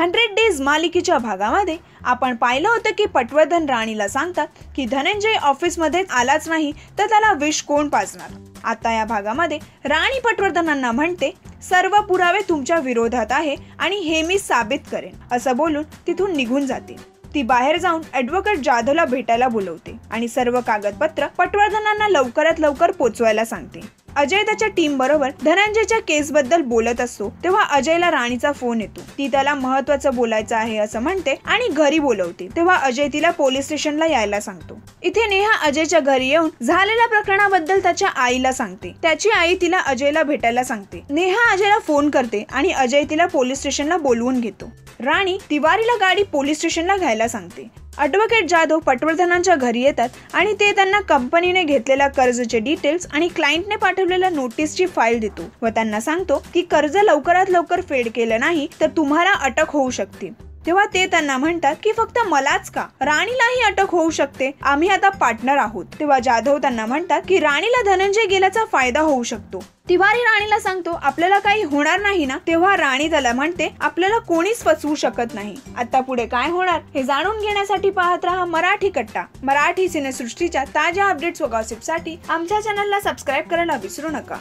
100 days मालिकेच्या भागामध्ये आपण पाहिलं होतं की पटवर्धन राणीला सांगतात की धनंजय ऑफिसमध्ये आलाच नाही तर त्याला विष कोण पाजणार। आता या भागामध्ये राणी पटवर्धनांना म्हणते, सर्व पुरावे तुमच्या विरोधात आहे आणि हे मी साबित करेन असं बोलून तिथून निघून जाते। ती बाहेर जाऊन ॲडव्होकेट जाधवला भेटायला बोलवते आणि सर्व कागदपत्र पटवर्धनांना लवकरात लवकर पोचवायला सांगते। अजय त्याच्या टीम बरोबर धनंजयच्या केस बद्दल बोलत असतो तेव्हा अजयला राणीचा फोन येतो। ती त्याला महत्त्वाचं बोलायचं आहे असं म्हणते आणि घरी बोलवते। तेव्हा अजय तिला पोलीस स्टेशनला यायला सांगतो। इथे नेहा अजयच्या घरी येऊन झालेल्या प्रकरणाबद्दल त्याच्या आईला सांगते। त्याची आई तिला अजयला भेटायला सांगते। नेहा अजयला फोन करते आणि अजय तिला पोलीस स्टेशनला बोलवून घेतो। राणी तिवारीला गाडी पोलीस स्टेशनला घ्यायला सांगते। ॲडव्होकेट जाधव पटवर्धनांच्या घरी येतात आणि ते त्यांना कंपनीने घेतलेल्या कर्जाचे डिटेल्स आणि क्लायंटने पाठवलेल्या नोटीसची फाईल देतो व त्यांना सांगतो की कर्ज लवकरात लवकर फेड केलं नाही तर तुम्हाला अटक होऊ शकते। तेव्हा ते त्यांना म्हणतात की फक्त मलाच का, राणीलाही अटक होऊ शकते, आम्ही आता पार्टनर आहोत। तेव्हा जाधव त्यांना म्हणतात की राणीला धनंजय गेल्याचा फायदा होऊ शकतो। तिवारी राणीला सांगतो आपल्याला काही होणार नाही ना। तेव्हा राणी त्याला म्हणते आपल्याला कोणीच फसवू शकत नाही। आता पुढे काय होणार हे जाणून घेण्यासाठी पाहत रहा मराठी कट्टा। मराठी सिनेसृष्टीच्या ताज्या अपडेट्स व गॉसिपसाठी आमच्या चॅनलला सबस्क्राईब करायला विसरू नका।